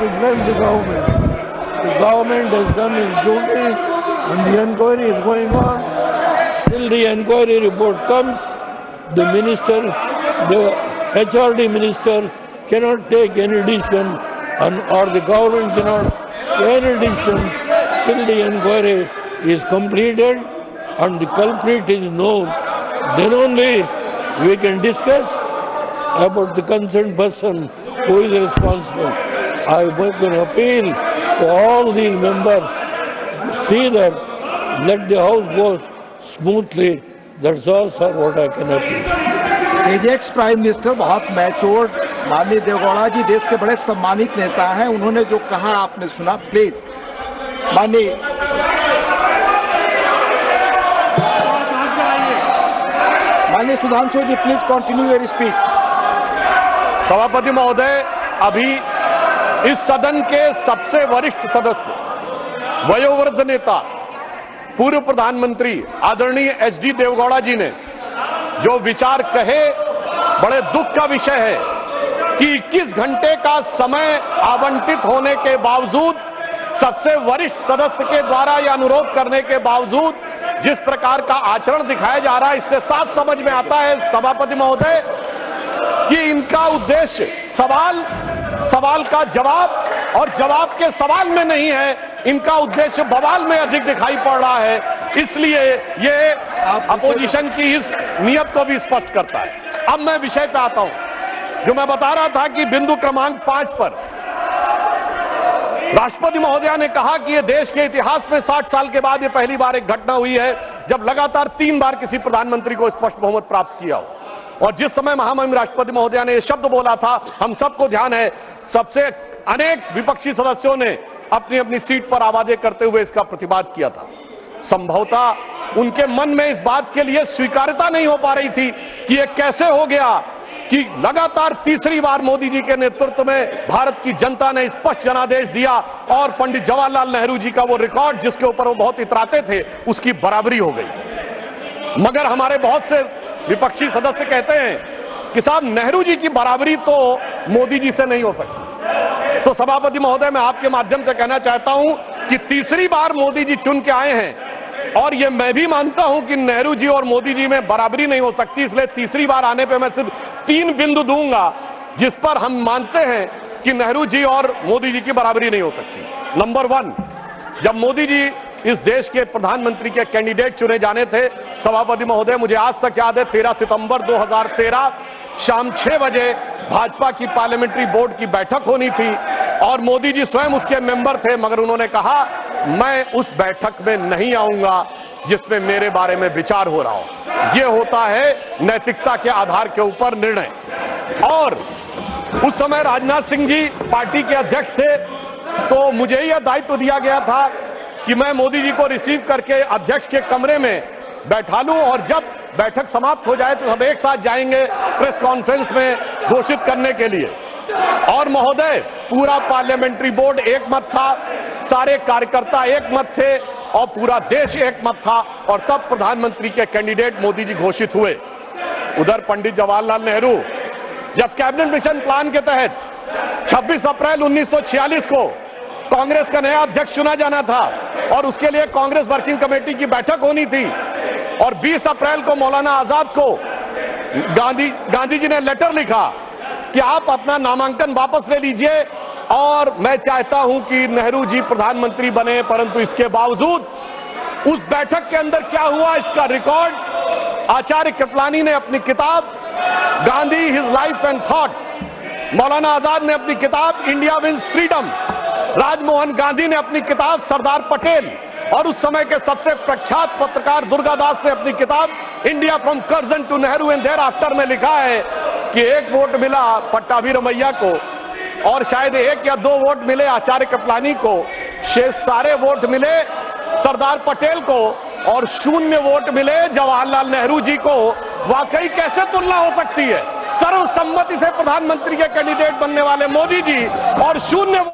criticize the government. The government has done its duty and the inquiry is going on. Till the inquiry report comes, the minister, the HRD minister cannot take any decision or the government cannot take any decision till the inquiry is completed and the culprit is known. Then only we can discuss about the concerned person who is responsible. I make an appeal to all these members to see that let the house go smoothly. That's all, sir, what I can appeal. Ajax prime minister बहुत mature माननीय देवगौड़ा जी देश के बड़े सम्मानित नेता हैं। उन्होंने जो कहा आपने सुना। प्लीज माननीय सुधांशु जी, प्लीज कंटिन्यू योर स्पीच। सभापति महोदय, अभी इस सदन के सबसे वरिष्ठ सदस्य, वयोवृद्ध नेता, पूर्व प्रधानमंत्री आदरणीय एचडी देवगौड़ा जी ने जो विचार कहे, बड़े दुख का विषय है कि 21 घंटे का समय आवंटित होने के बावजूद, सबसे वरिष्ठ सदस्य के द्वारा यह अनुरोध करने के बावजूद जिस प्रकार का आचरण दिखाया जा रहा है, इससे साफ समझ में आता है सभापति महोदय कि इनका उद्देश्य सवाल का जवाब और जवाब के सवाल में नहीं है, इनका उद्देश्य बवाल में अधिक दिखाई पड़ रहा है। इसलिए ये अपोजिशन की इस नियत को भी स्पष्ट करता है। अब मैं विषय पे आता हूं। जो मैं बता रहा था कि बिंदु क्रमांक 5 पर राष्ट्रपति महोदया ने कहा कि ये देश के इतिहास में 60 साल के बाद ये पहली बार एक घटना हुई है जब लगातार 3 बार किसी प्रधानमंत्री को स्पष्ट बहुमत प्राप्त किया हो। और जिस समय महामहिम राष्ट्रपति महोदया ने ये शब्द बोला था, हम सबको ध्यान है, सबसे अनेक विपक्षी सदस्यों ने अपनी अपनी सीट पर आवाजें करते हुए इसका प्रतिवाद किया था। संभवतः उनके मन में इस बात के लिए स्वीकार्यता नहीं हो पा रही थी कि ये कैसे हो गया कि लगातार तीसरी बार मोदी जी के नेतृत्व में भारत की जनता ने स्पष्ट जनादेश दिया और पंडित जवाहरलाल नेहरू जी का वो रिकॉर्ड जिसके ऊपर वो बहुत इतराते थे, उसकी बराबरी हो गई। मगर हमारे बहुत से विपक्षी सदस्य कहते हैं कि साहब, नेहरू जी की बराबरी तो मोदी जी से नहीं हो सकती। तो सभापति महोदय, मैं आपके माध्यम से कहना चाहता हूं कि तीसरी बार मोदी जी चुन के आए हैं और ये मैं भी मानता हूं कि नेहरू जी और मोदी जी में बराबरी नहीं हो सकती, इसलिए तीसरी बार आने पे मैं सिर्फ 3 बिंदु दूंगा जिस पर हम मानते हैं कि नेहरू जी और मोदी जी की बराबरी नहीं हो सकती। नंबर 1, जब मोदी जी इस देश के प्रधानमंत्री के कैंडिडेट चुने जाने थे, सभापति महोदय, मुझे आज तक याद है 13 सितंबर 2013 शाम 6 बजे भाजपा की पार्लियामेंट्री बोर्ड की बैठक होनी थी और मोदी जी स्वयं उसके मेंबर थे, मगर उन्होंने कहा मैं उस बैठक में नहीं आऊंगा जिसमें मेरे बारे में विचार हो रहा हो। यह होता है नैतिकता के आधार के ऊपर निर्णय। और उस समय राजनाथ सिंह जी पार्टी के अध्यक्ष थे, तो मुझे यह दायित्व दिया गया था कि मैं मोदी जी को रिसीव करके अध्यक्ष के कमरे में बैठा लूं और जब बैठक समाप्त हो जाए तो सब एक साथ जाएंगे प्रेस कॉन्फ्रेंस में घोषित करने के लिए। और महोदय, पूरा पार्लियामेंट्री बोर्ड एक मत था, सारे कार्यकर्ता एक मत थे और पूरा देश एक मत था और तब प्रधानमंत्री के कैंडिडेट मोदी जी घोषित हुए। उधर पंडित जवाहरलाल नेहरू जब कैबिनेट मिशन प्लान के तहत 26 अप्रैल 1946 को कांग्रेस का नया अध्यक्ष चुना जाना था और उसके लिए कांग्रेस वर्किंग कमेटी की बैठक होनी थी और 20 अप्रैल को मौलाना आजाद को गांधी जी ने लेटर लिखा कि आप अपना नामांकन वापस ले लीजिए और मैं चाहता हूं कि नेहरू जी प्रधानमंत्री बने। परंतु इसके बावजूद उस बैठक के अंदर क्या हुआ, इसका रिकॉर्ड आचार्य कृपलानी ने अपनी किताब Gandhi his life and thought, Maulana Azad ने अपनी किताब India wins freedom, Rajmohan Gandhi ने अपनी किताब सरदार पटेल और उस समय के सबसे प्रख्यात पत्रकार दुर्गादास ने अपनी किताब India from Curzon to Nehru and thereafter में लिखा है कि 1 वोट मिला पट्टाभी रमैया को और शायद 1 या 2 वोट मिले आचार्य कृपलानी को, शेष सारे वोट मिले सरदार पटेल को और 0 वोट मिले जवाहरलाल नेहरू जी को। वाकई कैसे तुलना हो सकती है? सर्वसम्मति से प्रधानमंत्री के कैंडिडेट बनने वाले मोदी जी और 0